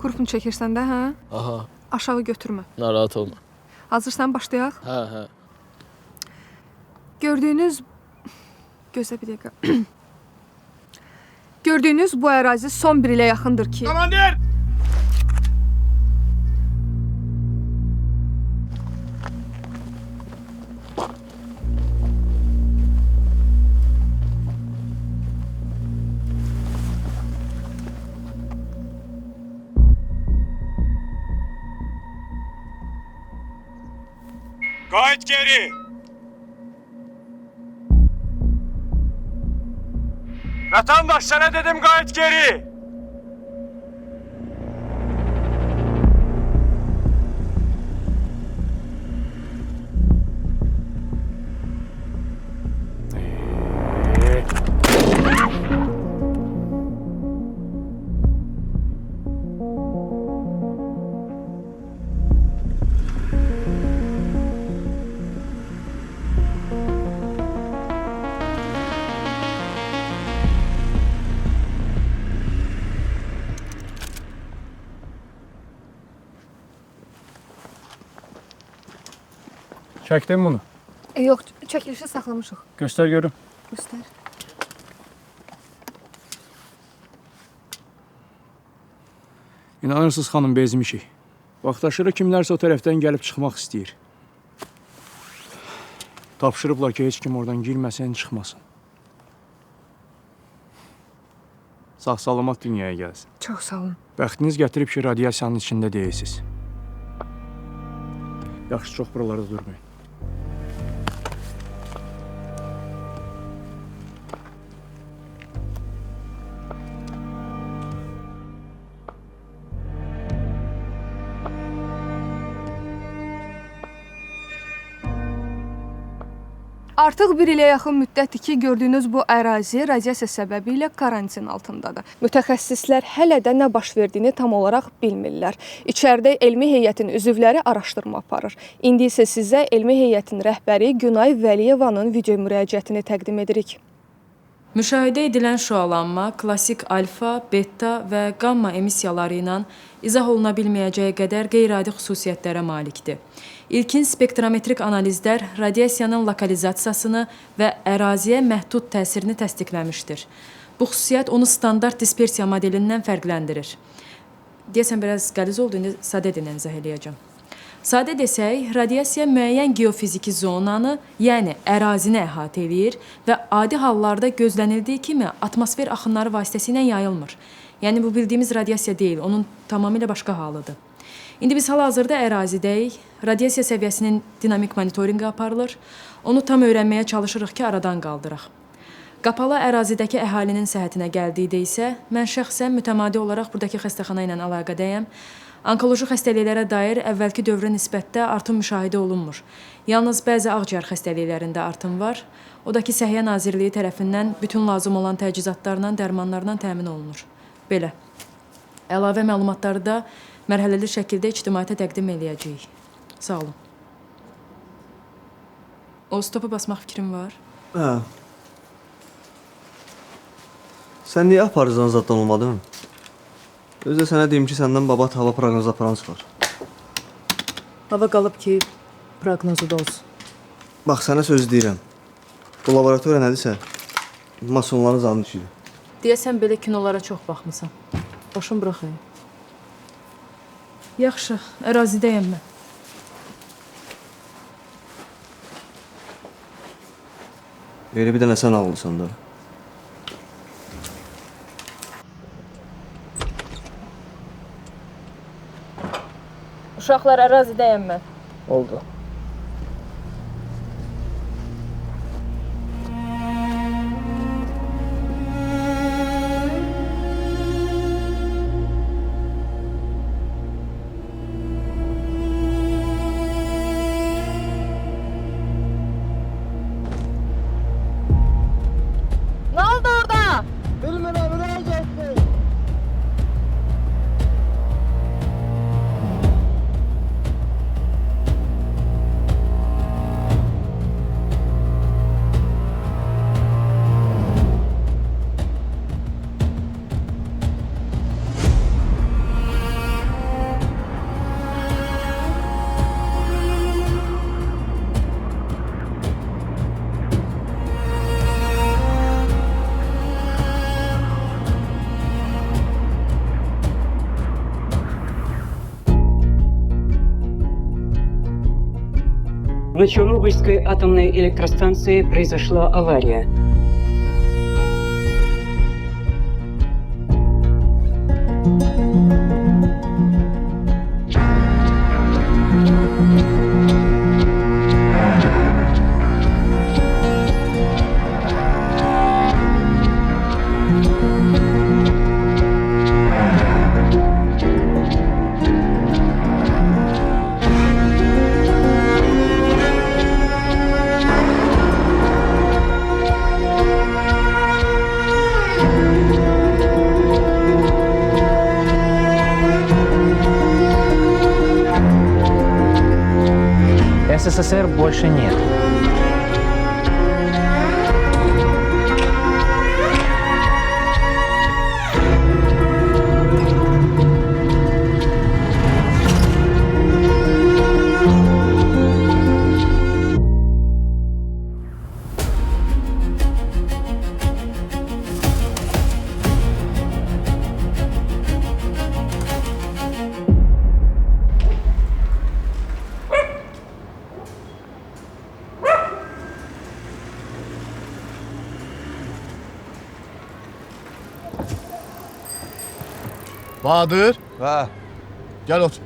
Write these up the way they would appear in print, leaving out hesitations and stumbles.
Kurpunu çəkirsən də, hə? Aha, Aşağı götürmə. narahat olma. Hazırsan, başlayaq. Hə. Gördüyünüz... Gözlə bir dəqiqə. Gördüyünüz bu ərazi son 1 ilə yaxındır ki... Komandir! Qayıt geri! Vatandaş, sana dedim qayıt geri! Çəkdin bunu. Yox, çəkilişi saxlamışıq. Göstər görüm. Göstər. İnanırsınız xanım, bezmişik. Vaxtaşırı kimlərsə o tərəfdən gəlib çıxmaq istəyir. Tapşırıblar ki, heç kim oradan girməsən, çıxmasın. Sağ-salamat dünyaya gəlsin. Çox sağ olun. Bəxtiniz gətirib ki, radiasiyanın içində deyilsiniz. Yaxşı, çox buralarda durmayın. Artıq 1 ilə yaxın müddətdir ki, gördüyünüz bu ərazi radiasiya səbəbilə karantin altındadır. Mütəxəssislər hələ də nə baş verdiyini tam olaraq bilmirlər. İçəridə elmi heyətin üzvləri araşdırma aparır. İndi isə sizə elmi heyətin rəhbəri Günay Vəliyevanın video müraciətini təqdim edirik. Müşahidə edilən şüalanma klassik alfa, beta və qamma emissiyaları ilə izah oluna bilməyəcəyi qədər qeyri-adi xüsusiyyətlərə malikdir. İlkin spektrometrik analizlər radiasiyanın lokalizasiyasını və əraziyə məhdud təsirini təsdiqləmişdir. Bu xüsusiyyət onu standart dispersiya modelindən fərqləndirir. Deyəsən, biraz qəliz oldu, indi sadə dillə izah eləyəcəm. Sadə desək, radiasiya müəyyən geofiziki zonanı, yəni ərazini əhatə edir və adi hallarda gözlənildiyi kimi atmosfer axınları vasitəsilə yayılmır. Yəni, bu bildiyimiz radiasiya deyil, onun tamamilə başqa halıdır. İndi biz hal-hazırda ərazidəyik, radiasiya səviyyəsinin dinamik monitorinqi aparılır, onu tam öyrənməyə çalışırıq ki, aradan qaldıraq. Qapalı ərazidəki əhalinin səhhətinə gəldikdə isə, mən şəxsən mütəmadi olaraq buradakı xəstəxana ilə əlaqədəyəm. Onkoloji xəstəliklərə dair əvvəlki dövrə nisbətdə artım müşahidə olunmur. Yalnız bəzi ağciyər xəstəliklərində artım var. O da ki, Səhiyyə Nazirliyi tərəfindən bütün lazım olan təchizatlarla, dərmanlarla təmin olunur. Belə. Əlavə məlumatları da mərhələli şəkildə ictimaiyyətə təqdim eləyəcəyik. Sağ olun. O stopa basmaq fikrim var. Hə. Sən niyə aparıcıdan zaddan olmadın? Özdə sənə deyim ki, səndən babat hava proqnozu aparan çıxar. Hava qalıb ki, proqnozu da olsun. Bax, sənə söz deyirəm. Bu laboratoriya nədirsə, masonların zadının işidir. Deyəsən, belə kinolara çox baxmısan. Başım bıraxayım. Yaxşı, ərazidəyəm mən. Elə bir dənə sən ağıllısan da. Uşaqlar ərazidəyəm mən. Oldu. Nə oldu orada? Bilmirəm, nə getdi? На Чернобыльской атомной электростанции произошла авария. СССР больше нет. Bahadır, Hə. gel otur.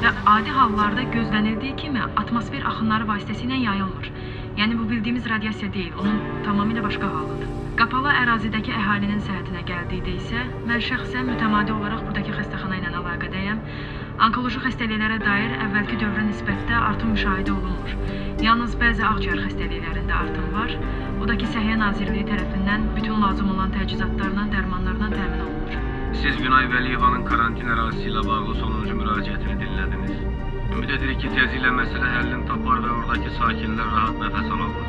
Və adi hallarda gözlənildiyi kimi atmosfer axınları vasitəsilə yayılmır. Yəni bu bildiyimiz radiasiya deyil, onun tamamilə başqa halıdır. Qapalı ərazidəki əhalinin səhhətinə gəldikdə isə mən şəxsən mütəmadi olaraq buradakı xəstəxana ilə əlaqədəyəm. Onkoloji xəstəliklərə dair əvvəlki dövrə nisbətdə artım müşahidə olunmur. Yalnız bəzi ağciyər xəstəliklərində artım var. O da ki, Səhiyyə Nazirliyi tərəfindən bütün lazım olan təchizatlarla, dərmanlarla təmin olunur. Siz Günay Vəliyevanın karantin ərazisi ilə bağlı sonuncu müraciətini dinlədiniz. Ümid edirik ki, tezliklə məsələ həllini tapar və oradakı sakinlər rahat nəfəs alarlar.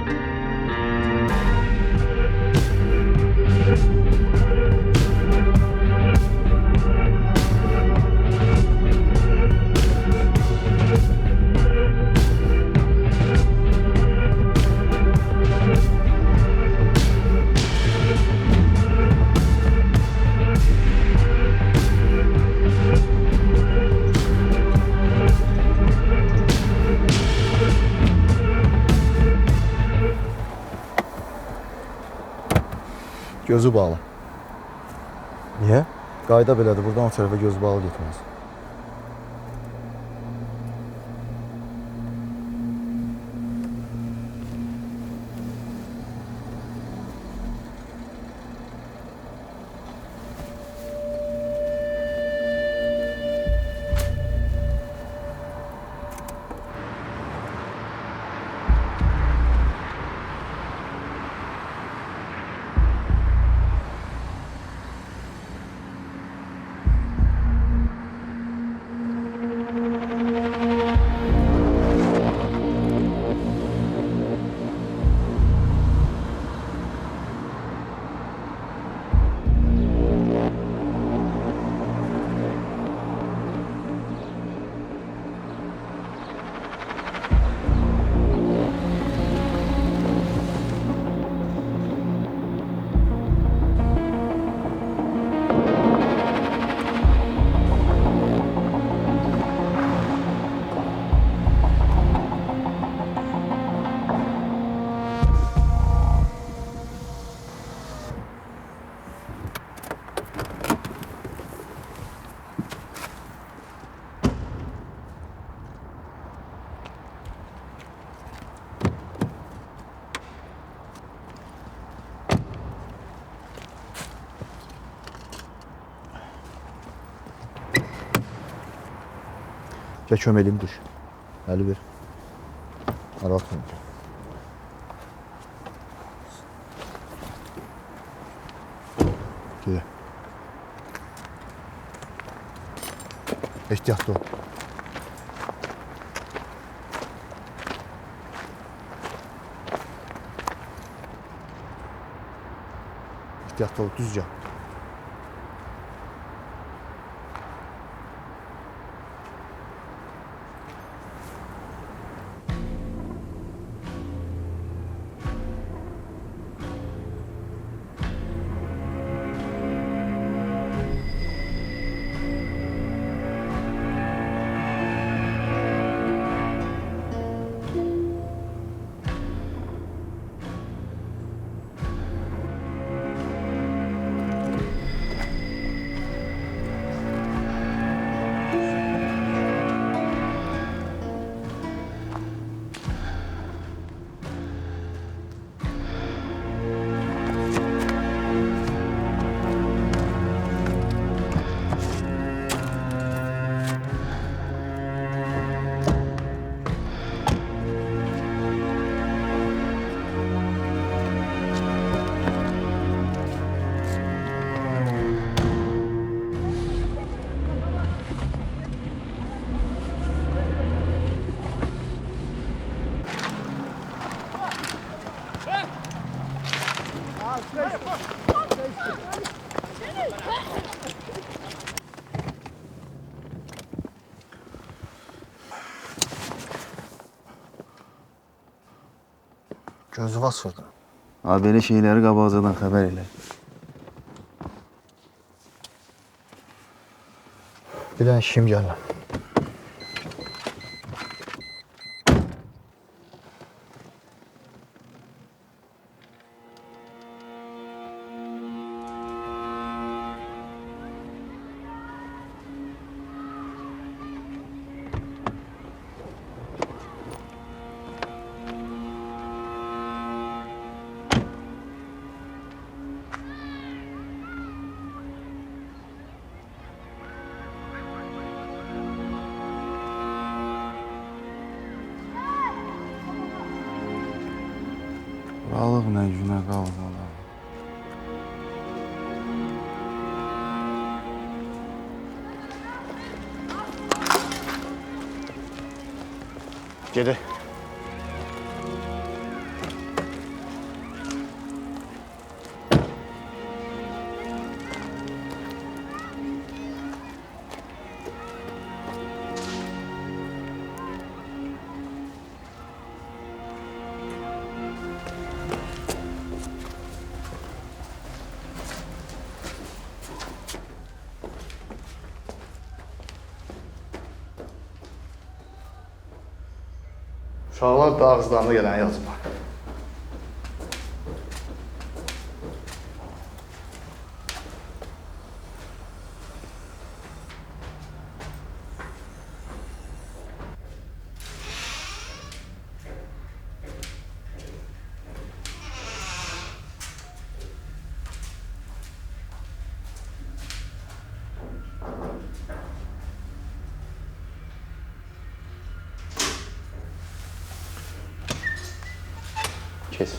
Gözü bağlı. Niyə? Qayda belədir, buradan o tərəfə gözü bağlı getməz. Gəl kömək eləyim düş. Əli ver. Narahat olma. Gəl. Ehtiyatlı ol. Ehtiyatlı ol, düz gəl. Gözü vasırdı. Ha, belə şeyləri qabaqcadan xəbər elə. Bir dənə işim gəlməm. Balıq nə günə qalmalı. Gedək. Uşaqlar da ağızlarına gələni yazma. Kes.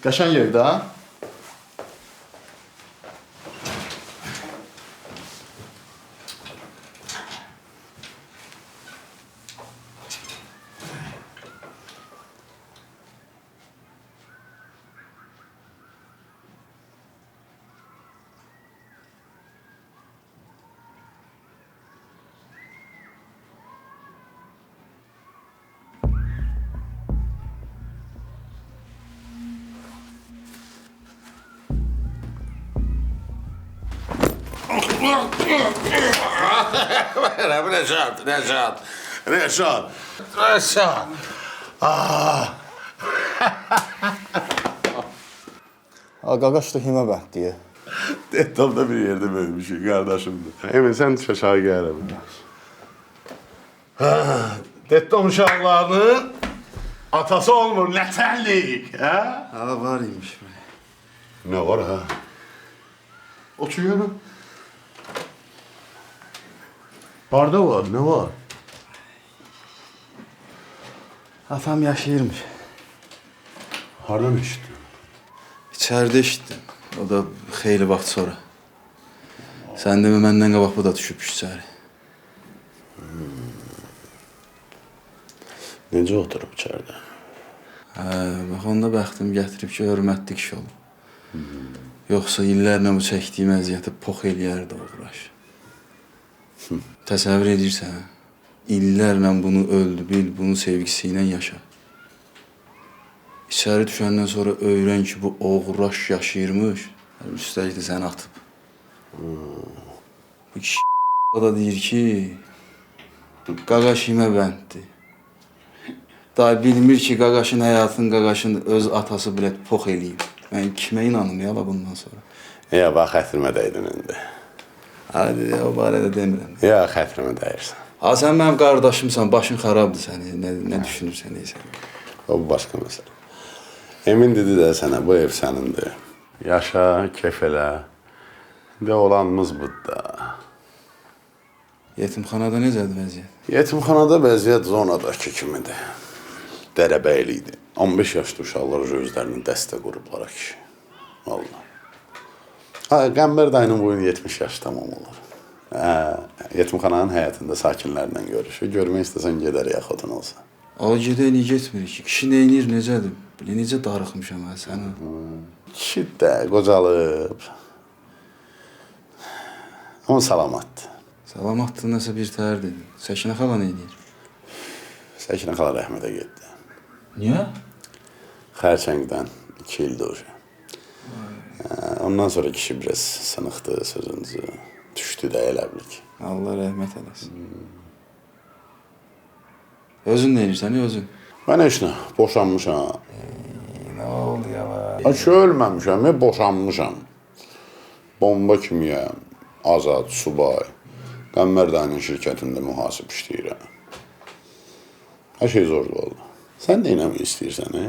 Qəşəng yerdə, ha? Rəşad. Qaqaş da himə bənddir. Dettamda bir yerde böyümüşük kardeşimdir. Emin sen düş aşağı gələ biraz. Dettam uşaqlarının atası olmur, nətəllik, hə? Ha var imiş. Ne var ha? Otur yana. Barda var, ne var? Atam yaşayırmış. Hardan eşittin? İçeride eşitdim. O da xeyli vaxt sonra. Sən demə məndən qabaq bu da düşübmüş içəri. Necə oturub içərdə? Bax onda bəxtim gətirib ki, hörmətli kişi olub. Yoxsa illərlə bu çəkdiyim əziyyəti pox eləyərdi o uğraş. Təsəvvür edirsən, illərlə bunu öldü bil, bunun sevgisi ilə yaşa. İçəri düşəndən sonra öyrən ki, bu oğraş yaşayırmış, üstəlik də səni atıb. Bu kişi o da deyir ki, qaqaş imə bənddir. Daha bilmir ki, qaqaşın həyatını qaqaşın öz atası bilət pox eləyib. Mən kimə inanım ya bundan sonra? Ya, bax, xətrimə dəydin indi. Hadi, o barədə demirəm. Ya, xətrimə dəyirsən. Ha, sən mənim qardaşımsan, başın xarabdır səni, nə düşünürsən, neysən. O başqa məsələ. Emin dedi də sənə, bu ev sənindir. Yaşa, kef elə. Və olanımız budur. Yetimxanada necədir vəziyyət? Yetimxanada vəziyyət zonadakı kimidir. Dərəbəylidir. 15 yaşlı uşaqlar özlərinin dəstə qurublar kişi. Vallahi. Ha, Qəmbər dayının bu gün 70 yaş tamam olur. Yetimxananın həyatında sakinlərlə görüşür. Görmək istəsən gedər yaxudun olsa. O gedəyini getmir ki. Kişi neynir, necədir? Bilə, necə darıxmışam mən səni. Kişi də qocalıb. Amma salamatdır. Salamatdır, nəsə bir təhər dedin. Səkinə xala neynir? Səkinə xala rəhmətə getdi. Niyə? Xərçəngdən 2 ildir o. Ondan sonra kişi biraz sınıqdı sözünüzü. Düşdü də elə bilik. Allah rəhmət eləsin. Özün neynirsən, özün? Mən heç nə, boşanmışam. Nə oldu ya? Heç ölməmişəm, boşanmışam. Bomba kimiyəm, azad, subay. Qəmbər dayının şirkətində mühasib işləyirəm. Hər şey zorlu oldu. Sən də inəmək istəyirsən, hə?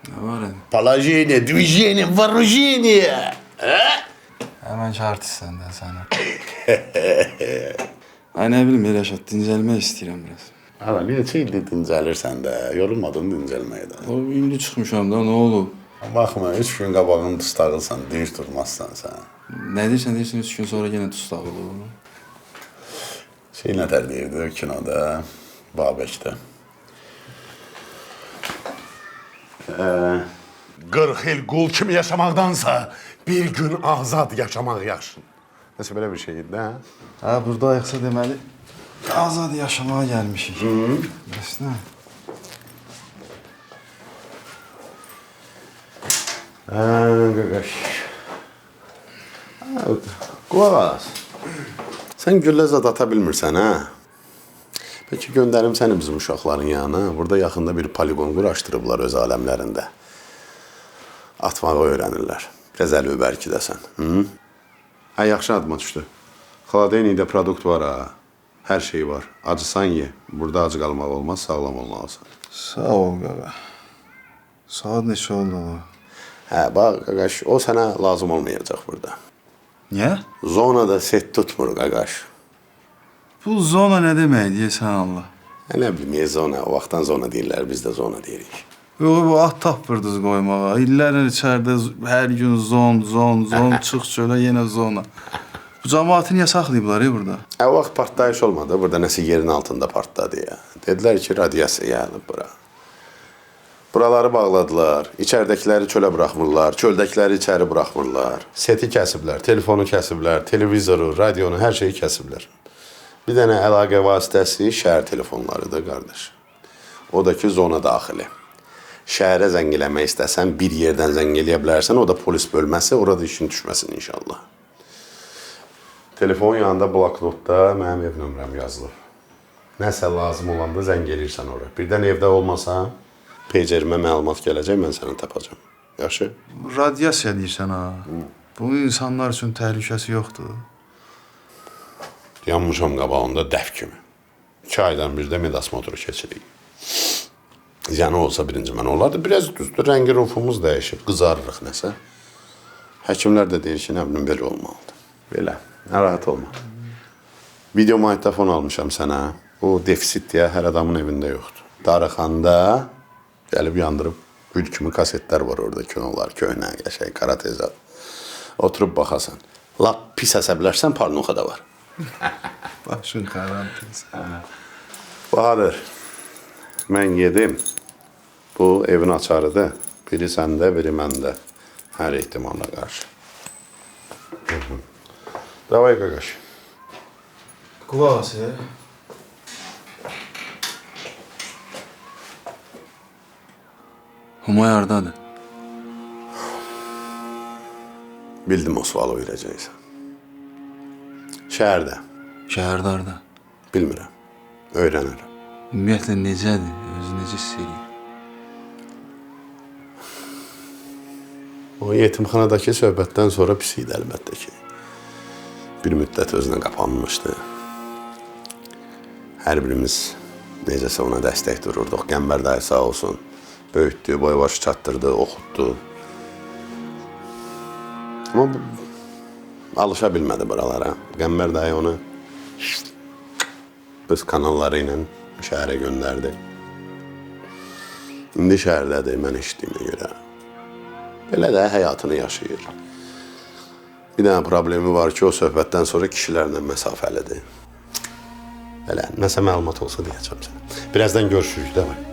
Nə var əmi? Положение, движение, вооружение! Həmən ki, artistsən də sənə. Ay, nə bilim, Rəşad, dincəlmək istəyirəm biraz. Hala, neçə ildir dincəlirsən də, yorulmadın dincəlməkdə. O, indi çıxmışam da, nə olub? Baxma, 3 gün qabağını dustağılsan, dinç durmazsan sən. Nə deyirsən, 3 gün sonra yenə dustaq olur. Şey nətər deyirdi kinoda, Babəkdə. 40 il qul kimi yaşamaqdansa bir gün azad yaşamaq yaxşı. Nəsə belə bir şey idi, hə? Hə, burada ayıqsa deməli, azad yaşamağa gəlmişik. Bəs nə? Qaqaş. Qulaq as. Sən güllə zad ata bilmirsən, hə? Peki göndərim səni bizim uşaqların yanına. Burada yaxında bir poligon quraşdırıblar öz aləmlərində. Atmağı öyrənirlər. Biraz əli bəlkə dəsən. Hə, yaxşı adıma düşdü. Xaladeniydə produkt var, ha. Hər şey var. Acısan ye. Burada acı qalmaq olmaz, sağlam olmalısan. Sağ ol, qaqa. Saat neçə oldu o? Hə, bax, qaqaş, o sənə lazım olmayacaq burada. Niyə? Zonada set tutmur, qaqaş. Bu zona nə demək, deyəsən Allah? Nə bilim, zona, o vaxtdan zona deyirlər, biz də zona deyirik. Yox, bu at tapırdınız qoymağa. İllərlə içəridə hər gün zon, çıx çölə, yenə zona. Bu cəmaatı niyə saxlayıblar burada? O vaxt partlayış olmadı, burada nəsə yerin altında partladı ya. Dedilər ki, radiasiya yayılıb bura. Buraları bağladılar, içəridəkiləri çölə buraxmırlar, çöldəkiləri içəri buraxmırlar. Seti kəsiblər, telefonu kəsiblər, televizoru, radionu, hər şeyi kəsiblər. Bir dənə əlaqə vasitəsi şəhər telefonlarıdır, qardaş. O da ki, zona daxili. Şəhərə zəng eləmək istəsən, bir yerdən zəng eləyə bilərsən, o da polis bölməsi, orada işin düşməsin inşallah. Telefon yanında bloknotda mənim ev nömrəm yazılır. Nəsə lazım olanda zəng eləyirsən oraya. Birdən evdə olmasa, peycerimə məlumat gələcək, mən səni tapacam. Yaxşı? Radiasiya deyirsən, ha? Bu insanlar üçün təhlükəsi yoxdur. Yanmışam qabağında dəf kimi. 2 aydan bir də Midas motoru keçirik. Yəni olsa birinci mən olardı. Biraz düzdür, rəngi rufumuz dəyişib, qızarırıq nəsə. Həkimlər də deyir ki, nə bilim, belə olmalıdır. Belə, narahat olma. Video magnetofon almışam sənə. Bu defisit deyə hər adamın evində yoxdur. Darıxanda gəlib yandırıb gül kimi kasetlər var orada, kinolar, köhnə, qəşəng, qara tezad. Oturub baxasan. Lap pis əsəblərsən, parnuxa da var. Başın xərabdır. Bahadır, mən yedim. Bu evin açarıdır. Biri səndə, biri məndə. Hər ehtimala qarşı. Davay qaqaş. Qulaq as, Humay hardadır? Bildim o sualı verəcəksən. Şəhərdə. Şəhərdə harda? Bilmirəm. Öyrənərəm. Ümumiyyətlə necədir? Özü necə hiss edir? O yetimxanadakı söhbətdən sonra pis idi əlbəttə ki. Bir müddət özünə qapanmışdı. Hər birimiz necəsə ona dəstək dururduq. Qəmbər dayı sağ olsun. Böyütdü, boy başı çatdırdı, oxutdu. Amma alışa bilmədi buralara. Qəmbər dayı onu öz kanalları ilə şəhərə göndərdi. İndi şəhərdədir, mən eşitdiyimə görə. Belə də həyatını yaşayır. Bir dənə problemi var ki, o söhbətdən sonra kişilərlə məsafəlidir. Belə, nəsə məlumat olsa deyəcəm sənə. Birazdan görüşürük, də var.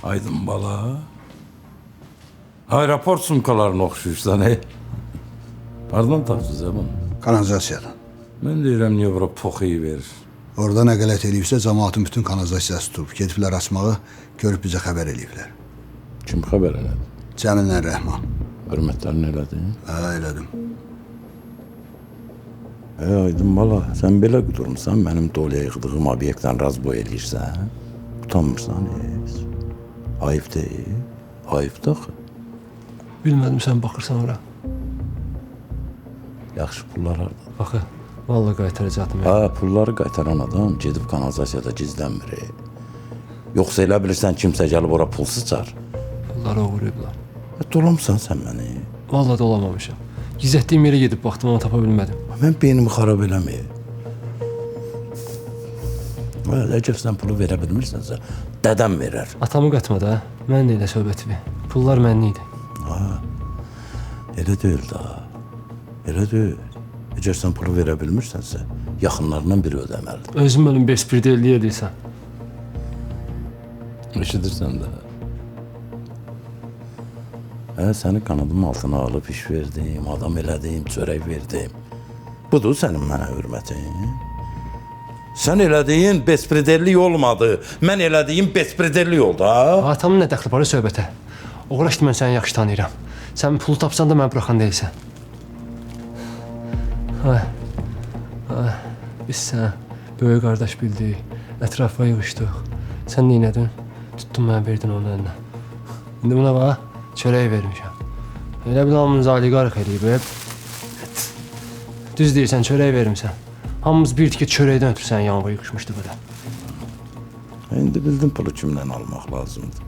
Aydın bala. Aeroport sumkalarına oxşuyursan, Pardon tapsız bunu? Kanalizasiyadan. Mən deyirəm, niyə bura poxuyu verir? Orada nə qələt eləyibsə, cəmaatın bütün kanalizasiyası tutub. Gediblər açmağı, görüb bizə xəbər eləyiblər. Kim xəbər elədi? Cəmillə Rəhman. Hörmətlərini elədin? Elədim. Aydın bala, sən belə qudurmuşsan, mənim doluya yığdığım obyektdən razboy eləyirsən, utanmırsan heç. Ayıb deyil, ayıb da axı. Bilmədim, sən baxırsan ora. Yaxşı pullar harada? Baxı, vallahi qaytaracaqdım. Pulları qaytaran adam gedib kanalizasiyada gizlənmir. Yoxsa elə bilirsən kimsə gəlib ora pul sıçar. Pulları oğurlayıblar. Dolamsan sən məni. Vallahi dolamamışam. Gizlətdiyim yerə gedib baxdım, ama tapa bilmədim. Mən beynimi xarab eləməyim. Əgər sən pulu verə bilmirsənsə, dədəm verər. Atamı qatmadı, ha? Mənlə elə söhbəti bir. Pullar mənli idi. Elə deyil daha. Elə deyil. Əgər sən pulu verə bilmirsənsə, yaxınlarından biri ödəməlidir. Özüm ölüm bespirdə elliyə deyirsən. Eşidirsən də. Səni kanadımın altına alıb iş verdim, adam elədim, çörək verdim. Budur sənin mənə hörmətin. Sən elədiyin bespredellik olmadı. Mən elədiyim bespredellik oldu, ha? Atamın nə dəxli var söhbətə? Oğraş ki, mən səni yaxşı tanıyıram. Sən pulu tapsan da mən bıraxan deyilsən. Biz sən böyük qardaş bildik, ətrafa yığışdıq. Sən neynədin? Tuttun mənə, verdin onun əlinə. İndi buna bax, çörək vermişəm. Elə bil hamımız aliqarıq eləyib. Düz deyirsən, çörək vermişsən. Hamımız bildik ki, çörəkdən ötürü sənin yanına yığışmışdı belə. İndi bildim pulu kimdən almaq lazımdır.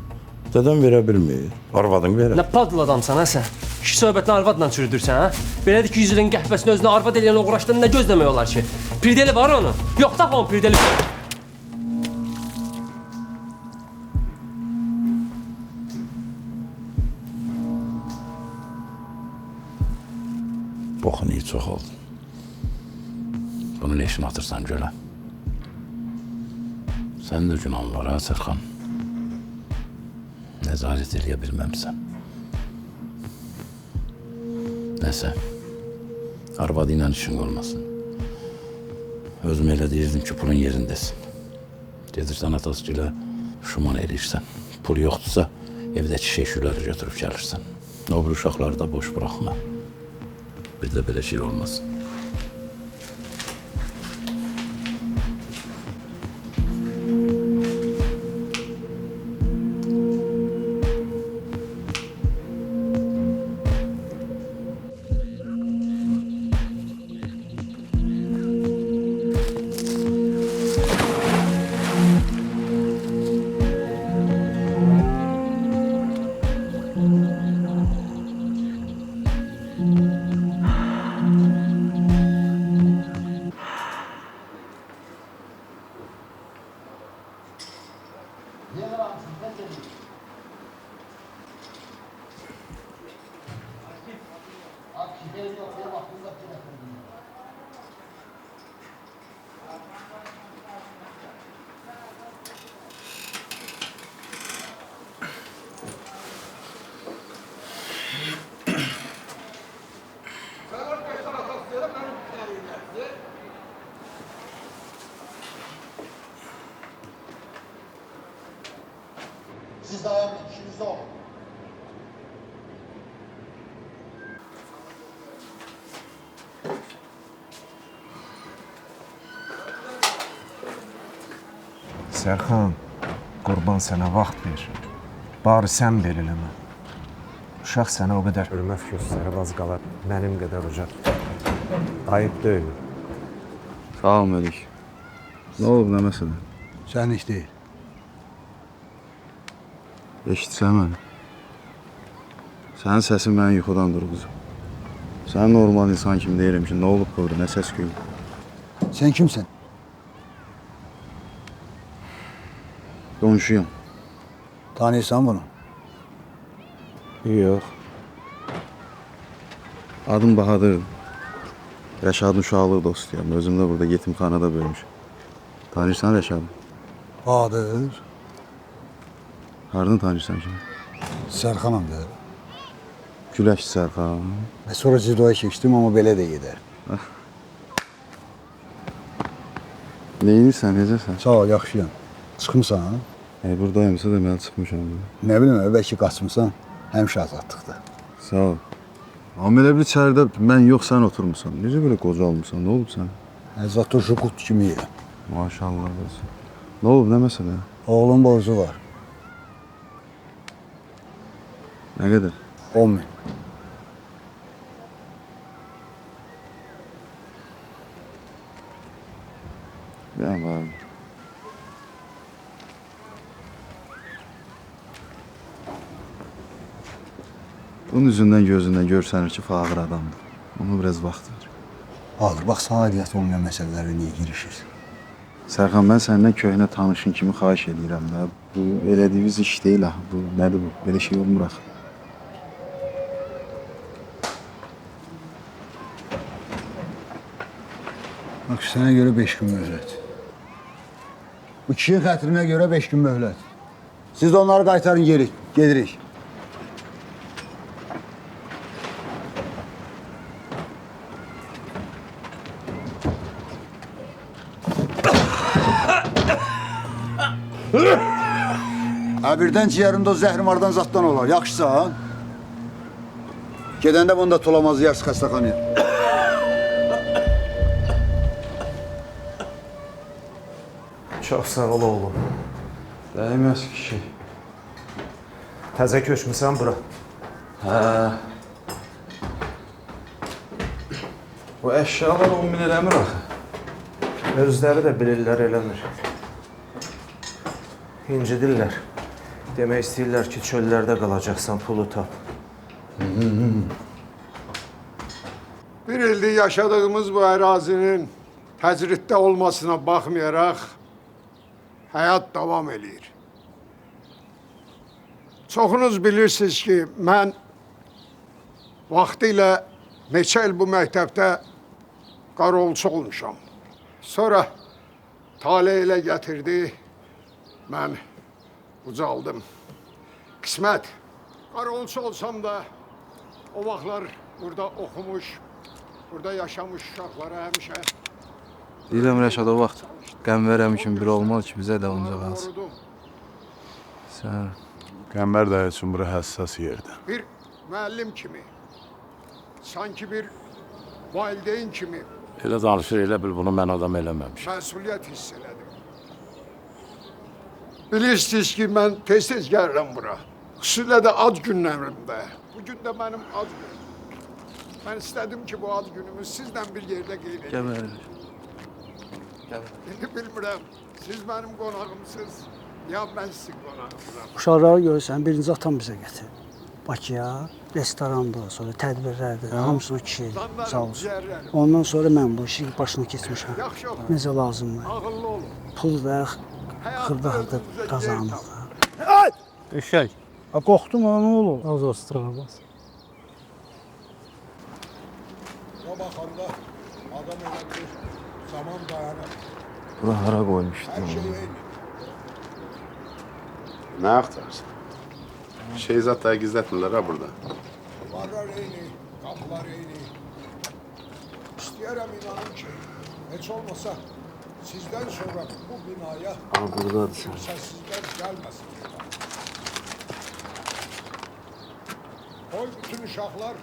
Dədəm verə bilmir, arvadın verər. Nə padıl adamsan, ha sən? Kişi söhbətini arvadla çürüdürsən, hə? Belədir ki, 100 ilin qəhvəsini özünə arvad eləyən uğraşdan nə gözləmək olar ki? Pirdeli var onun. Yox da onun pirdeli. Boxun iyi çox oldu. Bunun eşini atırsan gölə. Sənin də günahın var, ha, Sərxan? Nəzarət eləyə bilməmsən. Nəsə, arvadı ilə işin olmasın. Özüm elə deyirdim ki, pulun yerindəsin. Gedirsən atası ilə şuman eləyirsən. Pul yoxdursa, evdəki şeyşüləri götürüb gəlirsən. O bir uşaqları da boş bıraxma. Bir də belə şey olmasın. Siz de ayağımda işinizde olun. Sərxan, qurban sənə vaxt ver. Bari sən bel eləmə. Uşaq sənə o qədər hörmət göstərib az qalar mənim qədər uca. Ayıb deyil. Sağ ol Məlik. Nə olub, nə məsələ? Sənlik deyil. Eşitsən məni. Sənin səsin məni yuxudan durğuzub. Sən normal insan kimi deyirəm ki, nə olub burada, nə səs göyüm? Sən kimsən? Qonşuyam. Tanıyırsan bunu? Yox. Adım Bahadırdır. Rəşadın uşaqlıq dostuyam. Özüm də burada yetimxanada böyümüşəm. Tanıyırsan Rəşadı? Bahadır. Hardan tanıyırsan ki? Sərxanam da. Güləş Sərxan. Və sonra cidoya keçdim, amma belə də gedər. Neyinirsən, necəsən? Sağ ol, yaxşıyam. Çıxmısan? Buradayımsa deməli çıxmışam. Nə bilim, bəlkə qaçmısan, həmişə azadlıqda. Sağ ol. Amma elə bir içəridə mən yox, sən oturmuşsan. Necə belə qocalmışsan, nə olub sən? Zato jukut kimiyəm. Maşallah olsun. Nə olub, nə məsələ? Oğlum borcu var. Nə qədər? 10.000. Ben varım. Bunun üzündən gözündən görsənir ki, fağır adamdır. Ona biraz vaxt ver. Alır, bax, sana aidiyyət olmayan məsələlərə niyə girişir? Sərxan, mən səndən köhnə tanışın kimi xahiş edirəm da. Bu elədiyiniz iş deyil ha. Bu nədir bu? Belə şey olmur axı. Bax, sənə görə 5 gün möhlət. Bu kişinin xətrinə görə 5 gün möhlət. Siz de onları qaytarın geri, gedirik. Birdən ciyərində o zəhrimardan zatdan olar, yaxşısan? Gedəndə bunu da tolamaz yarısı xəstəxanaya. Çox sağ ol oğlum. Dəyməz kişi. Təzə köçmüsən bura. Hə. Bu əşyalar 10.000 eləmir axı. Özləri də bilirlər eləmir. İncidirlər. Demək istəyirlər ki, çöllərdə qalacaqsan, pulu tap. Bir ildir yaşadığımız bu ərazinin təcriddə olmasına baxmayaraq həyat davam edir. Çoxunuz bilirsiniz ki, mən vaxtilə neçə il bu məktəbdə qarovulçu olmuşam. Sonra talih elə gətirdi, mən ucaldım. Qismət, qarovulçu olsam da o vaxtlar burada oxumuş, burada yaşamış uşaqlara həmişə Deyirəm Rəşad, o vaxt Qəmbər əmi kimi biri olmalı ki, bizə də onca qalsın. Sən Qəmbər dayı üçün bura həssas yerdir. bir müəllim kimi, sanki bir valideyn kimi Elə danışır, elə bil bunu mən adam eləməmişəm. məsuliyyət hiss elədim. Bilirsiniz ki, mən tez-tez gəlirəm bura. Xüsusilə də ad günlərimdə. Bugün də mənim ad günüm. Mən istədim ki, bu ad günümü sizlə bir yerdə qeyd edin. Qəmbər. İndi bilmirəm, siz mənim qonağımsınız, ya mən sizin qonağımsam. Uşaqları görürsən, birinci atam bizə gətirib. Bakıya, restoranda, sonra tədbirlərdə, hamısını kişi sağ olsun. Ondan sonra mən bu işin başına keçmişəm. Necə lazımdır. Ağıllı olun. Pul və xırda-xırda qazanmaq. Eşək. Qorxdum ha, nə olur? Az ostura bas. O baxanda adam elə bir zaman dayanır. Bura hara qoymuşdun? Hər şey eyni. Nə axtarırsan? Şey zətləri gizlətmirlər ha burada. Duvarlar eyni, qapılar eyni. İstəyərəm inanın ki, heç olmasa sizdən sonra bu binaya buradadır. kimsəsizlər gəlməsin. Qoy bütün uşaqlar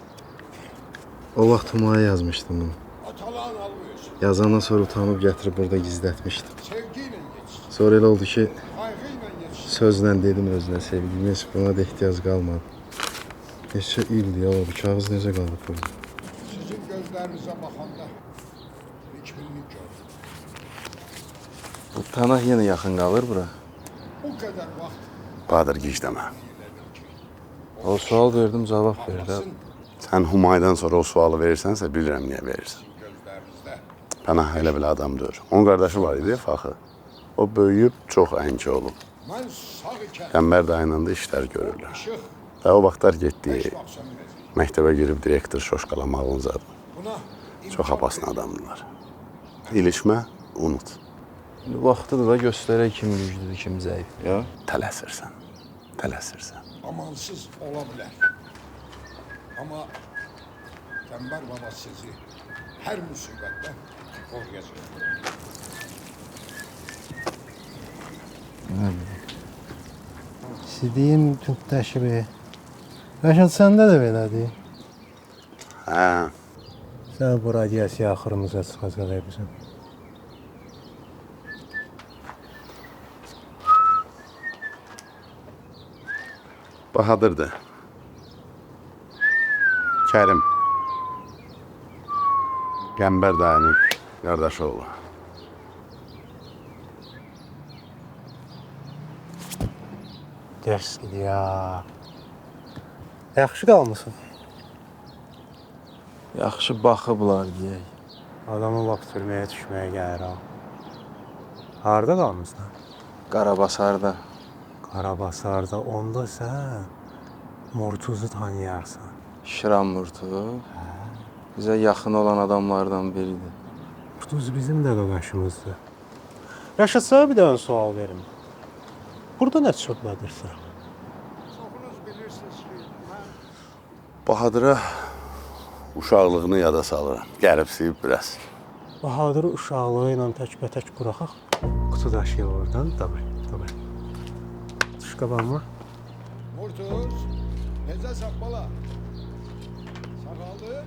O vaxt Humaya yazmışdım bunu. atalan almıyorsun. Yazandan sonra utanıb gətirib burada gizlətmişdim. Sevgi ilə geçsin, Sonra elə oldu ki, qayğı ilə geçsin. sözlə dedim özünə sevgim, heç buna da ehtiyac qalmadı. Neçə ildir ya, bu kağız necə qalıb burada? Sizin gözlərinizə baxanda hikminlik gördüm. Bu tanah yenə yaxın qalır bura. Bu qədər vaxt Bahadır gicləmə. O sual verdim, cavab verdi. Sən Humaydan sonra o sualı verirsənsə, bilirəm niyə verirsən. gözlərinizdə Pənah elə bir adamdır. Onun qardaşı var idi, Faxı. O böyüyüb çox ənki olub. mən sağ ikən Qəmbər dayıyla da işlər görürlər. işıq Və o vaxtlar getdi, heç vaxt sönməyəcək. məktəbə girib direktor şoşqalamağını zadı. Buna Çox apasın adamdılar. İlişmə, unut. Vaxtıdır da göstərək kim güclüdür, kim zəif. Ya? Tələsirsən, tələsirsən. amansız ola bilər. Amma Qəmbər baba sizi hər müsibətdən qoruyacaq. Sidiyim tüntəşri. Rəşad, səndə də belədir. Hə, Sən bu radiasiya axırımıza çıxacaq bizim. Bahadırdır. Kərim. Qəmbər dayının qardaşı oğlu. Dərs gidiyor ya. Yaxşı qalmısın. Yaxşı baxıblar deyək. Adamı vaxt sürməyə düşməyə gəlir ha. Harda qalmısan? Qarabasarda. Qarabasarda, onda sən Murtuzu tanıyarsan. Şiran Murtu. Bizə yaxın olan adamlardan biridir. Murtuz bizim də qaqaşımızdır. Rəşad, sana bir dənə sual verim. Burada nə çöplədirsən? Çoxunuz bilirsiniz ki, mən Bahadıra uşaqlığını yada salıram. Qəribsiyib biraz. Bahadırı uşaqlığı ilə tək-bətək buraxaq. Qutu daşıyır oradan. Davay, davay. Tuşqabanma. Murtuz, necəsən bala? Sağaldı?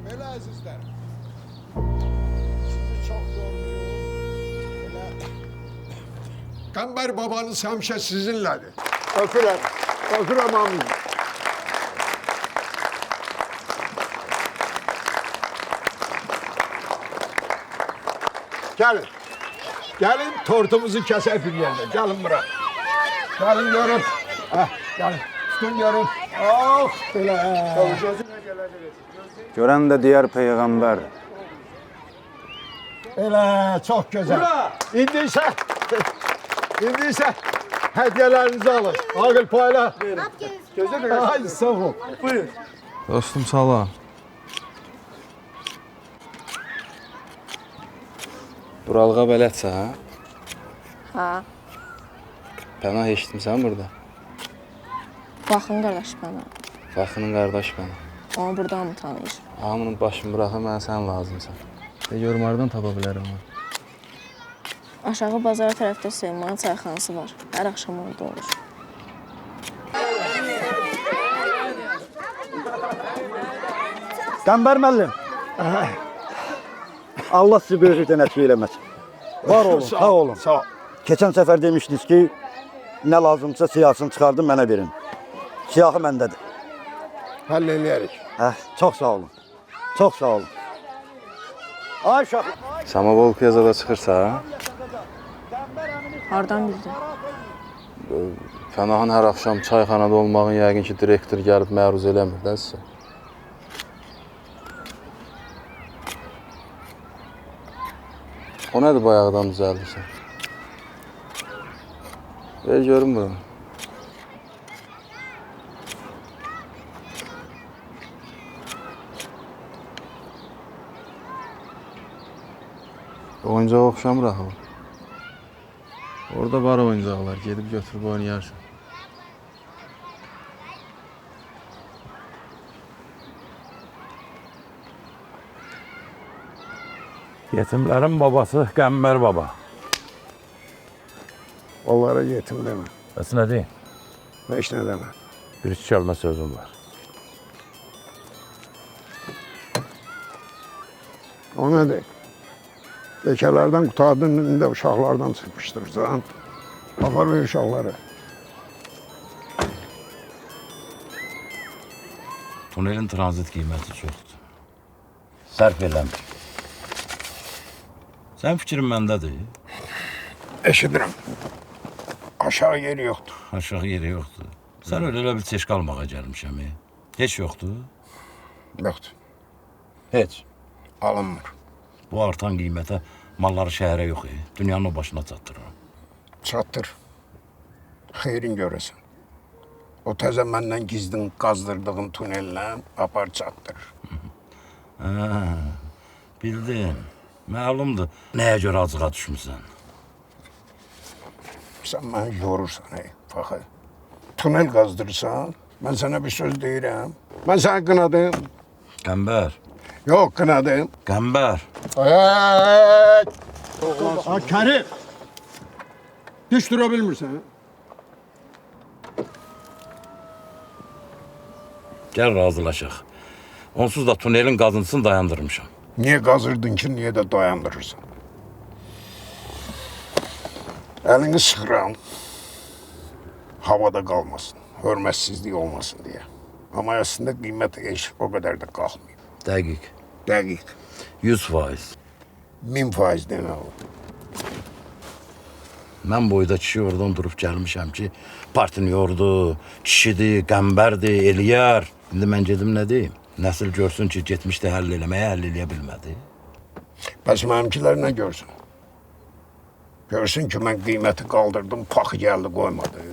Belə əzizlər, sizi çox yormayın. Elə Qəmbər babanız həmişə sizinlədir. Öpürəm, öpürəm hamınızı. Gəlin, gəlin tortumuzu kəsək bir yerdə, gəlin bura. Gelin görün. Gelin. Tutun görün. Oh belə. Görən də deyər peyğəmbər. Elə çox gözəl. İndi isə hədiyələrinizi alın. Aqil payla. Ay sağ ol. Buyur. Dostum salam. Buralığa bələdsə, hə? Ha, Pənah eşitmisən burada? baxın qardaş bana. Baxının qardaş bənə. Onu buradan mı tanıyır? Hamının başını buraxır, mənə sən lazımsan. Görüm, hardan tapa bilərəm onu. Aşağı bazar tərəfdə Seymanın çayxanası var. Hər axşam orada olur. Qəmbər müəllim. Allah sizi böyüklükdə nəticə eləməsin. Var olun, sağ olun. Sağ ol. Keçən səfər demişdiniz ki, nə lazımsa siyahısını çıxardın, mənə verin. Siyahı məndədir. Həll eləyərik. Çox sağ olun. Çox sağ olun. Ay uşaq. Samavol piyazada çıxırsa, hə? Hardan bildin? Pənahın hər axşam çayxanada olmağın yəqin ki, direktor gəlib məruz eləmir də sizə. O nədir bayaqdan düzəldirsən? Ver görüm bunu. Oyuncağa oxşamır axı. Orada var oyuncaqlar, gedib götürüb oynayarsan. Yetimlərin babası Qəmbər baba. Onlara yetim demə. Bəs nə deyim? Heç nə demə. Bir iki kəlmə sözüm var. O nədir? Bekələrdən qutardın, indi uşaqlardan çıxmışdırsan. Apar ver uşaqları. Tunelin tranzit qiyməti çoxdur. Sərf eləmir. Sən fikrin məndədir. Eşidirəm. Aşağı yeri yoxdur. Aşağı yeri yoxdur. Sən öyle bir çeşq almağa gəlmişəm. Heç yoxdur? Yoxdur. Heç. Alınmır. Bu artan qiymətə malları şəhərə yox, dünyanın o başına çatdırır. Çatdır. Xeyrin görəsən. O təzə məndən gizlin qazdırdığın tunellə apar çatdır. Bildin. Məlumdur. Nəyə görə acığa düşmüsən? Sən məni yorursan, Faxı. Tunel qazdırırsan, mən sənə bir söz deyirəm. Mən səni qınadım. Qəmbər. Yox, qınadım. Qəmbər. Kərim. Düş dura bilmirsən. Gəl razılaşaq. Onsuz da tunelin qazıntısını dayandırmışam. Niyə qazırdın ki, niyə də dayandırırsan? Əlini sıxıram. Havada qalmasın, hörmətsizlik olmasın deyə. Amma əslində qiymət heç o qədər də qalmıyor. Dəqiq. Dəqiq. 100%. 1000% demək o. Mən boyda kişi oradan durub gəlmişəm ki, partnyordur, kişidir, qəmbərdir, eləyər. İndi mən gedim nə deyim? Nəsil görsün ki, getmişdi həll eləməyə, həll eləyə bilmədi. Bəs mənimkilər nə görsün? Görsün ki, mən qiyməti qaldırdım, paxı gəldi, qoymadı.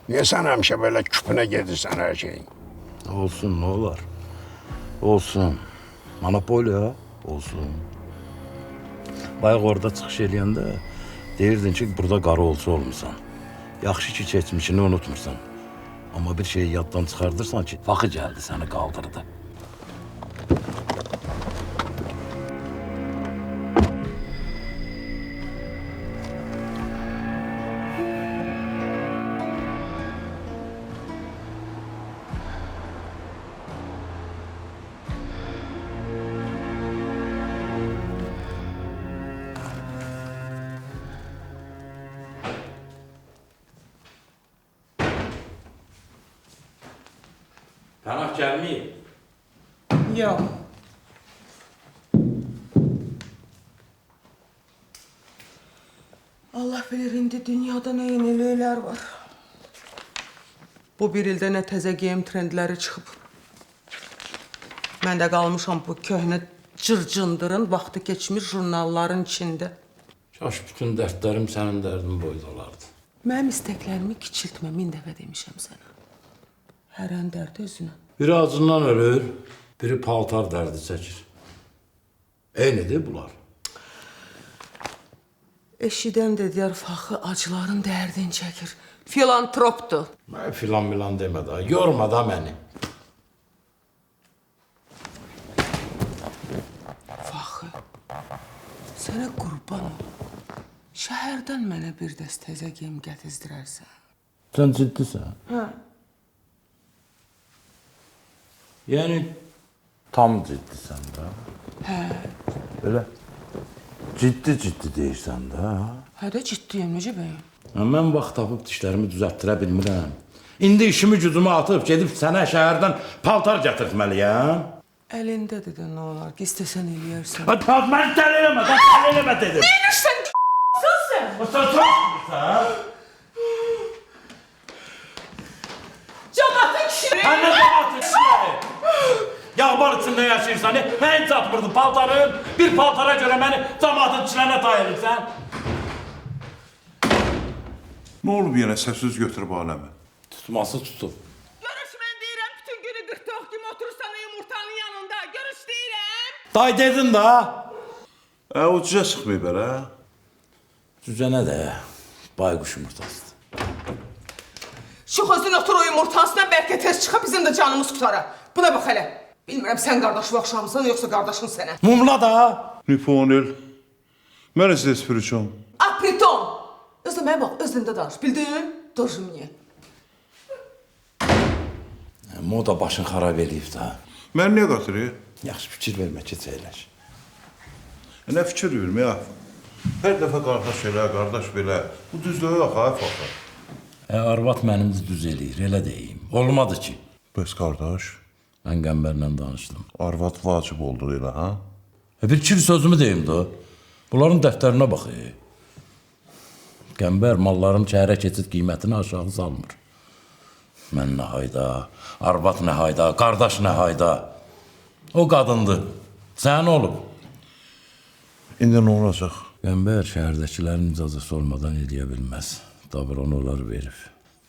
Niyə sən həmişə belə küpünə gedirsən hər şeyin? Olsun, nə olar? Olsun. Monopoliya olsun. Bayaq orada çıxış eləyəndə deyirdin ki, burada qarı olsa olmuşsan. Yaxşı ki, keçmişini unutmursan. Amma bir şeyi yaddan çıxardırsan ki, vaxı gəldi, səni qaldırdı. Pənah gəlməyib. Yox. Allah bilir indi dünyada nə yenilliklər var. Bu bir ildə nə təzə geyim trendləri çıxıb. Mən də qalmışam bu köhnə cırcındırın vaxtı keçmiş jurnalların içində. Kaş bütün dərdlərim sənin dərdin boyda olardı. Mənim istəklərimi kiçiltmə, min dəfə demişəm sənə. Hərən dərdi özünə. Biri acından ölür, biri paltar dərdi çəkir. Eynidir bunlar. Eşidən də deyər faxı acıların dərdini çəkir. Filantropdur. Filan milan demə da, yorma da məni. Faxı, sənə qurban ol. Şəhərdən mənə bir dəst təzə geyim gətizdirərsən. Sən ciddisən? Hə. Yəni, tam ciddisən da. Hə. Belə ciddi deyirsən da. Hə də ciddiyim, necə bəyəm? Mən vaxt tapıb dişlərimi düzəltdirə bilmirəm. İndi işimi gücümü atıb gedib sənə şəhərdən paltar gətirtməliyəm. Əlindədir də nə olar ki, istəsən eləyərsən. Mən dəli eləmə dedim. Neyirsən sən? Sən çoxsan? Cəmatın kişiləri! Hə, nə cəmatın kişiləri? Yağbar içində yaşayırsan, mən çatmırdı paltarım. Bir paltara görə məni cəmatın kişilərinə dayırırsan. Nə olub yenə səssiz götürüb aləmə? Tutması tutub. Görüş mən deyirəm, bütün günü 40 kimi oturursan yumurtanın yanında. Görüş deyirəm. Day dedin da. O cücə çıxmayıb hələ. Cücə nə də? Bayquş yumurtasıdır. Şu özün otur o yumurtasından bəlkə tez çıxa bizim də canımız qutara. Buna bax hələ. Bilmirəm sən qardaşı oxşamısan yoxsa qardaşın sənə. Mumla da. Nifonel. Mən sizə spiriçom. Apriton. Özlə mənə bax, özlündə danış. Bildin? Doji mnie. Moda başın xarab eləyib da. Mən niyə qatırır? Yaxşı fikir vermə, keç əyləş. Nə fikir vermə ya? Hər dəfə qardaş elə, qardaş belə. Bu düzlüğü yox, ha, faxır. Arvad mənim düz eləyir, elə deyim. Olmadı ki. Bəs qardaş? Mən Qəmbərlə danışdım. Arvad vacib oldu elə, ha? Bir iki sözümü deyim də. Bunların dəftərinə bax. Qəmbər malların çəhrə keçid qiymətini aşağı salmır. Mən nə hayda, arvad nə hayda, qardaş nə hayda. O qadındır. Sən olub. İndi nə olacaq? Qəmbər şəhərdəkilərin icazəsi olmadan eləyə bilməz. Davran onlar verib.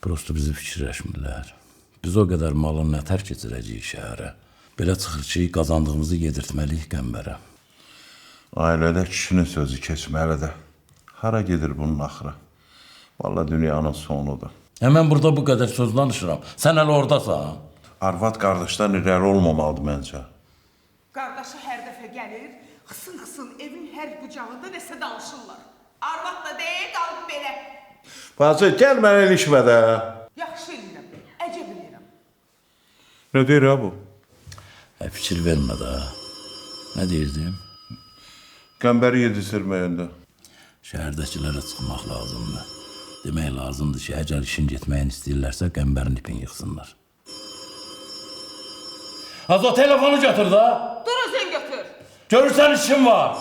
Prosto bizi fikirləşmirlər. Biz o qədər malın nətər keçirəcəyik şəhərə. Belə çıxır ki, qazandığımızı yedirtməliyik Qəmbərə. Ailədə kişinin sözü keçməli də. Hara gedir bunun axırı? Vallahi dünyanın sonudur. Mən burada bu qədər söz danışıram. Sən hələ oradasan. Arvad qardaşdan irəli olmamalıdır məncə. Qardaşı hər dəfə gəlir, xısın evin hər bucağında nəsə danışırlar. Arvad da deyil, qalıb belə. Bacı, gəl mənə ilişmə də. Yaxşı eləyirəm, əcəb eləyirəm. Nə deyir ha bu? Fikir vermə də. Nə deyirdim? Qəmbəri yedizdirməyəndə. Şəhərdəkilərə çıxmaq lazımdır. Demək lazımdır ki, əgər işin getməyini istəyirlərsə, Qəmbərin ipini yıxsınlar. Az o telefonu götür da. Dur özün götür. Görürsən işim var.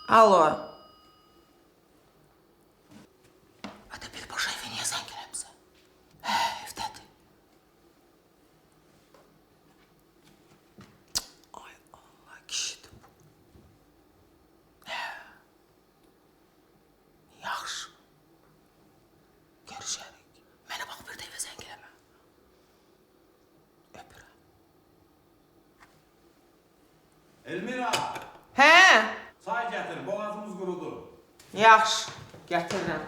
Alo. Hadi bir boş evi niyə zəng eləmsən? Hə, evdədir. Ay Allah, kişidir bu. Hə. Yaxşı. Görüşərik. Mənə bax bir də evə zəng eləmə. Öpürəm. Elmira, Hə? çay gətir, boğazımız qurudu. Yaxşı, gətirirəm.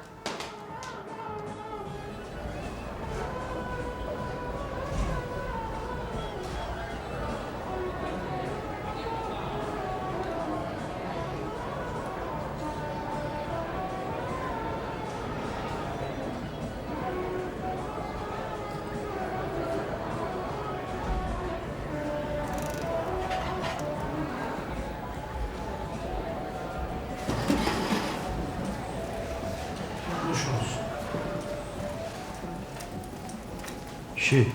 Kişi,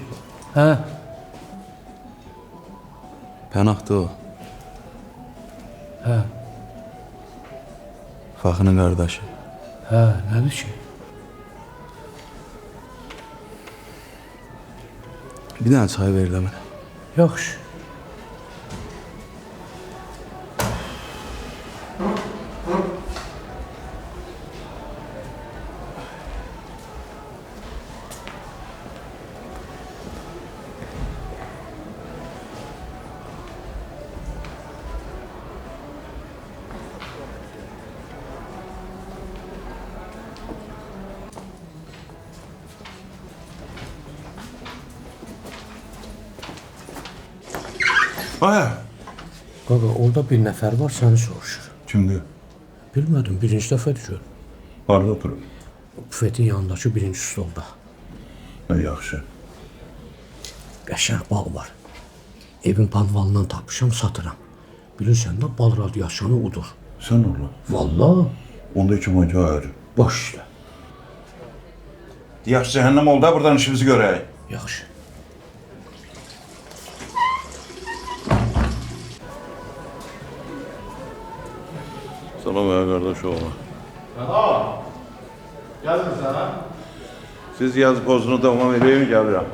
Pənahdır o. Hə. Faxının qardaşı. Hə, nədir ki? Bir dənə çay ver də mənə. Yaxşı. Aya. Qaqa, orada bir nəfər var, səni soruşur. Kimdir? Bilmədim, birinci dəfədir gör. Harada oturur? Bufetin yanındakı birinci stolda. Yaxşı. Qəşəng bağ var. Evin padvalından tapmışam, satıram. Bilirsən də bal radiyasını udur. Sən ola? Vallahi. Onda 2 manat ayır. Baş üstə. Yaxşı, cəhənnəm oldu, buradan işimizi görək. Yaxşı. Salam ya qardaş oğlan. Yazmırsan ha? Siz yaz pozunu devam edeyim, gəlirəm.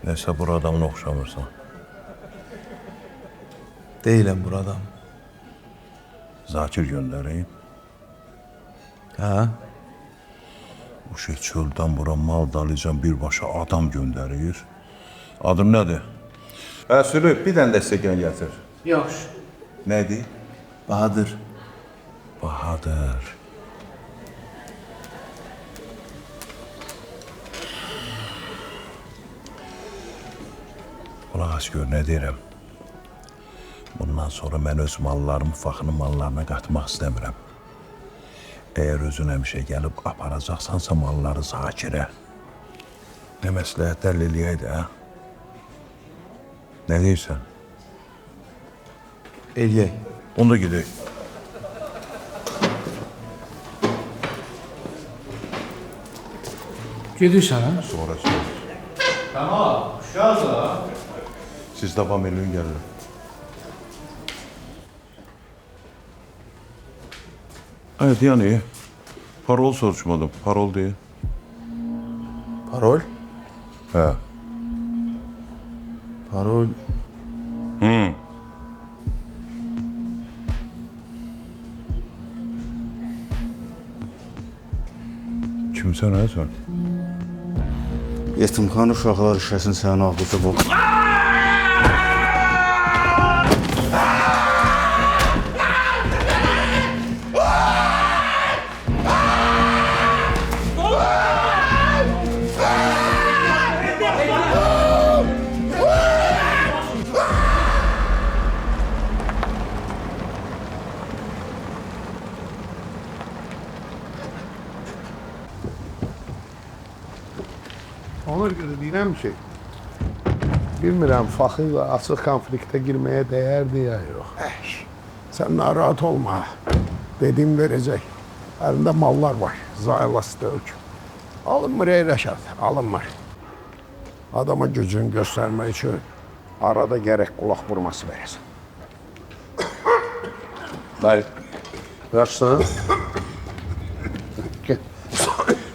Nəsə bura adamına oxşamırsan. Deyiləm buradan. Zakir göndəreyim. Hə? Bu şey çöldən bura mal dalıcan birbaşa adam göndərir. Adın nədir? Sülük, bir dənə də stəkan gətir. Yaxşı. Nədir? Bahadır. Bahadır. Qulaq as gör, nə deyirəm? Bundan sonra mən öz mallarımı Faxının mallarına qatmaq istəmirəm. Əgər özün həmişə gəlib aparacaqsansa malları Zakirə. Nə məsləhət həll eləyək də, hə? Nə deyirsən? Eləyək. Onda gedək. Gedirsən, hə? Sonra söz. Tamam, uşaqsa. Siz davam eləyin, gəlin. Evet, yani parol soruşmadım. Parol değil. Parol? He. Parol... Hı. Kimsən, hə sən? Yetimxan uşaqlar işləsin sənin ağlıca bu. Ona görə deyirəm ki, bilmirəm Faxıyla açıq konfliktə girməyə dəyərdi ya yox. Sən narahat olma. Dediyim verəcək. Əlində mallar var. Zayılası dövk. Alınmır ey Rəşad, alınmır. Adama gücünü göstərmək üçün arada gərək qulaq vurması verəsən. Dayı, yaxşısan? Gel.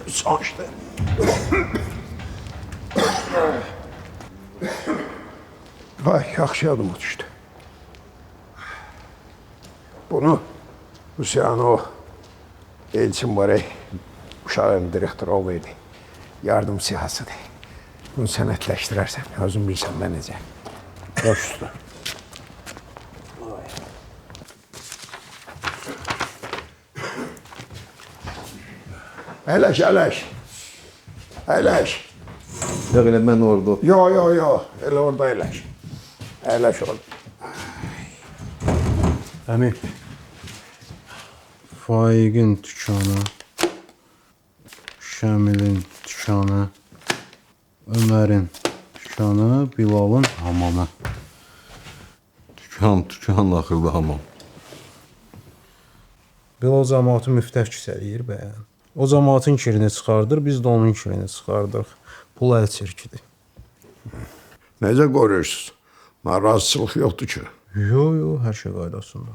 Saçdı. Vay, yaxşı yadıma düşdü. Bunu Hüseyin o Elçin var ey, uşağın direktoru o verdi. Yardım siyasıdır. Bunu sənətləşdirərsən, özün bilsən də necə. Baş üstə. Əyləş, əyləş. Əyləş. Yox, elə mən orada. Yox, elə orada əyləş. Əyləş orada. Əmi, Faiqin dükanı, Şəmilin dükanı, Ömərin dükanı, Bilalın hamamı. Dükan axırda hamam. Bilal cəmaatı müftəh küsəliyir bəyən. O cəmaatın kirini çıxardır, biz də onun kirini çıxardırıq. Pul əl çirkidir. Necə qoruyursunuz? Narazıçılıq yoxdur ki. Yo, hər şey qaydasında.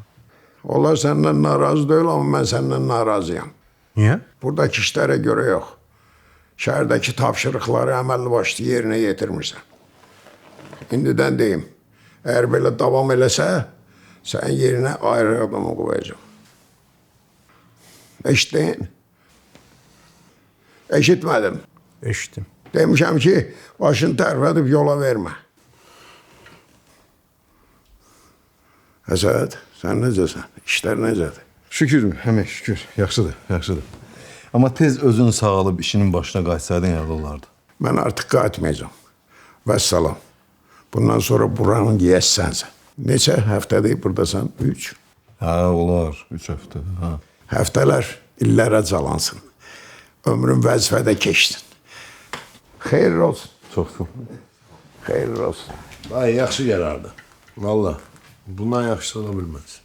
Onlar səndən narazı deyil, amma mən səndən narazıyam. Niyə? Buradakı işlərə görə yox. Şəhərdəki tapşırıqları əməlli başlı yerinə yetirmirsən. İndidən deyim, əgər belə davam eləsə, sənin yerinə ayrı adamı qoyacağım. Eşitdin? Eşitmədim. Eşitdim. Demişəm ki, başını tərpədib yola vermə. Əsəd, sən necəsən? İşlər necədir? Şükür, həmək şükür. Yaxşıdır, yaxşıdır. Amma tez özün sağalıb işinin başına qayıtsaydın yaxşı olardı. Mən artıq qayıtmayacağam. Vəssalam. Bundan sonra buranın yiyəsi sənsən. Neçə həftədir buradasan? 3. Hə, olar. 3 həftə. Hə. Həftələr illərə calansın. Ömrün vəzifədə keçsin. Xeyirli olsun. Çox sağ ol. Xeyirli olsun. Ay, yaxşı qərardı. Valla. Bundan yaxşısı ola bilməz.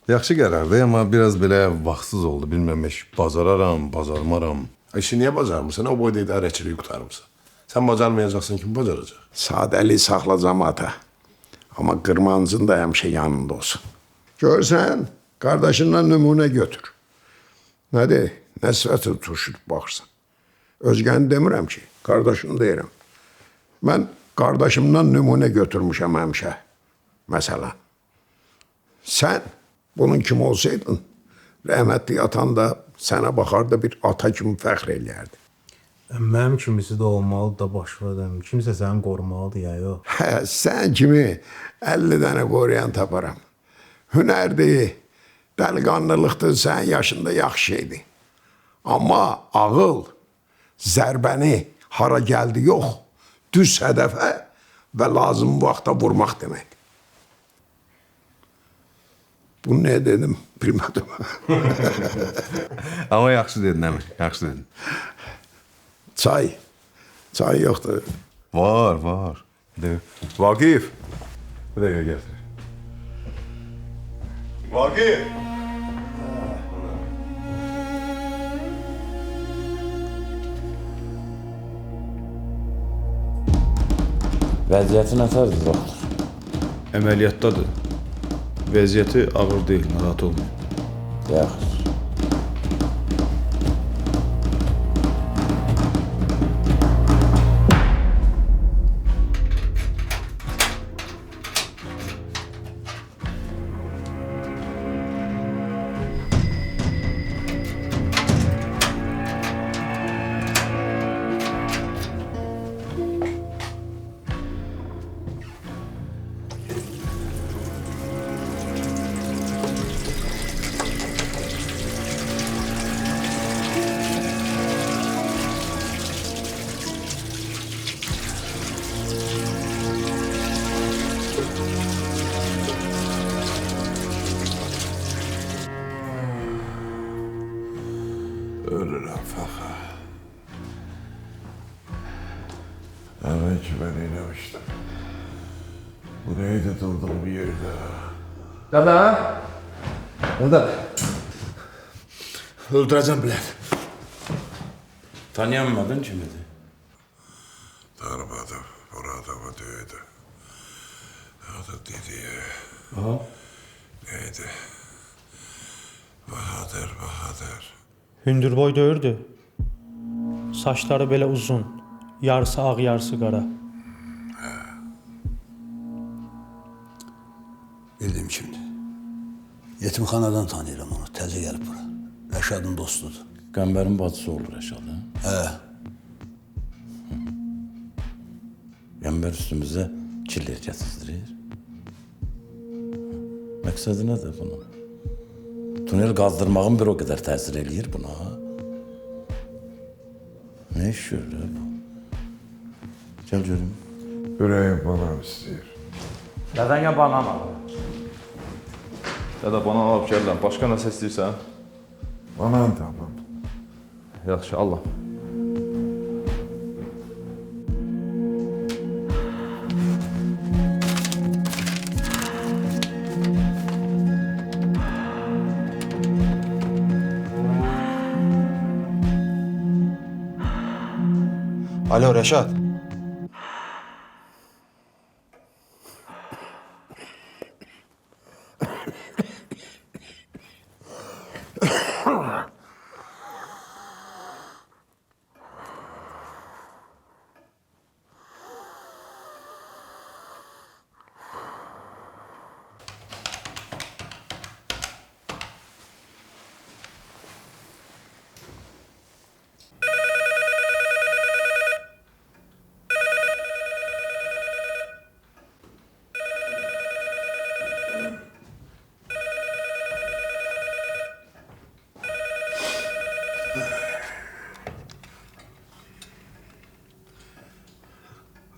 Yaxşı qərardı, amma biraz belə vaxtsız oldu. Bilməm, bazararam, bazarmaram. İşi niyə bacarmırsan? O boyda idarəçiliyi qutarmısan. Sən bacarmayacaqsın, kim bacaracaq? Sadəli saxla cəmaata. Amma qırmancın da həmişə yanında olsun. Görsən, qardaşından nümunə götür. Nədir? Nə sifəti turşudub baxırsan? Özgəni demirəm ki, qardaşını deyirəm. Mən qardaşımdan nümunə götürmüşəm həmişə. Məsələn, sən bunun kim olsaydın, rəhmətli atan da sənə baxarda bir ata kimi fəxr eləyərdi. Mənim kimisi də olmalı da başladım. Kimsə səni qorumalıdır ya, yox. Hə, sən kimi 50 dənə qoruyan taparam. Hünərdir, dəliqanlılıqdır, sənin yaşında yaxşı şeydir. Amma ağıl, zərbəni hara gəldi yox, düz hədəfə və lazım vaxta vurmaq demək. Bunu nə dedim, bilmədim. Amma yaxşı dedin, əmi, yaxşı dedin. Çay yoxdur. Var. Vaqif, bir dəqiqə gətir. Vaqif! Vəziyyəti nətərdir, doktor? Əməliyyatdadır. Vəziyyəti ağır deyil, narahat olmayın. Yaxşı. Ölürəm fəxr. Əvvəl ki, mən eyləmişdim. Bu neydi durdum bir yerdə? Dədə! Dədə! Öldürəcəm bilət. Tanıyamadın kimidir? Darmadım, Muradova döydü. Adı dediye. Aha. Neydi? Bahadır. Hündürboy döyürdü. Saçları belə uzun. Yarısı ağ, yarısı qara. Bildim kimdir. Yetimxanadan tanıyıram onu. Təzə gəlib bura. Rəşadın dostudur. Qəmbərin bacısı olur Rəşad, hə? Qəmbər üstümüzə killer gətizdirir. Məqsədi nədir bunun? Tunel qazdırmağın bir o qədər təsir eləyir buna. Ne iş görür bu? Gəl görüm. Ürəyim banam istəyir. Dədənə banam alır. Dədə banan alıb gəlirəm. Başqa nəsə istəyirsən? Banan tamam. Yaxşı, Allah. Alo Rəşad.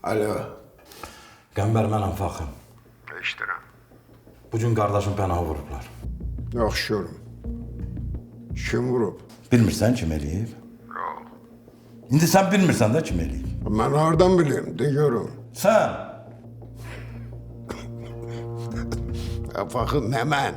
Alo. Qəmbər mənəm Faxım. Eşidirəm. Bugün qardaşım pənahı vurublar. Yaxşı görüm. Kim vurub? Bilmirsən kim eləyib? Yox. İndi sən bilmirsən də kim eləyib. Mən hardan bilim, de görüm. Sən? Faxın, nə mən?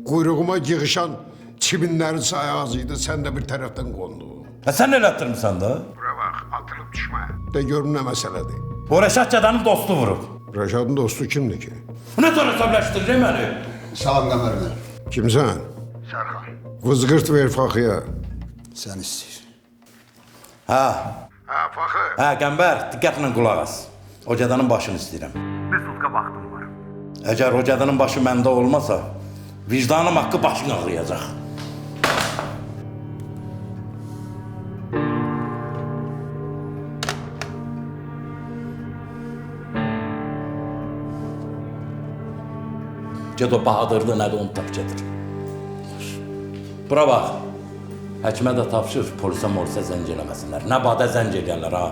Quyruğuma yığışan çibinlərin sayı az idi, sən də bir tərəfdən qondu. Sən elətdirmirsən də? Bura bax, atılıb düşmə. De görüm nə məsələdir. O Rəşad Cədanın dostu vurub. Rəşadın dostu kimdir ki? Bu nə tər hesabləşdirir məni? Salam Qəmərlər. Kimsən? Sərxan. Vızqırt ver Faxıya. Sən istəyir. Hə. Hə, Faxı. Hə, Qəmbər, diqqətlə qulaq as. O Cədanın başını istəyirəm. Bir sutka vaxtım var. Əgər o Cədanın başı məndə olmasa, vicdanım haqqı başın ağrıyacaq. Ged o Bahadırlı nədir onu tap gedir. Bura bax, həkimə də tapşır, polisə morisə zəng eləməsinlər. Nə badə zəng eləyənlər ha.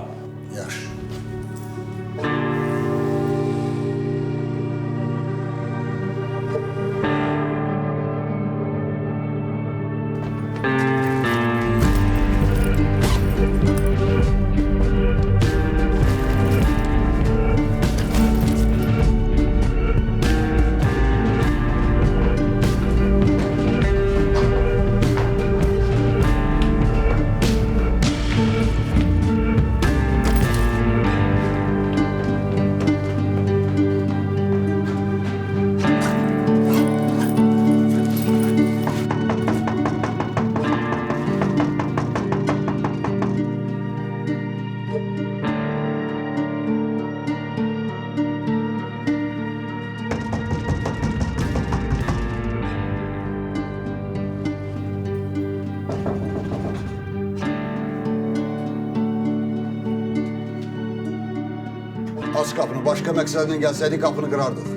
Yaxşı. Aç qapını, başqa məqsədlə gəlsəydik qapını qırardıq.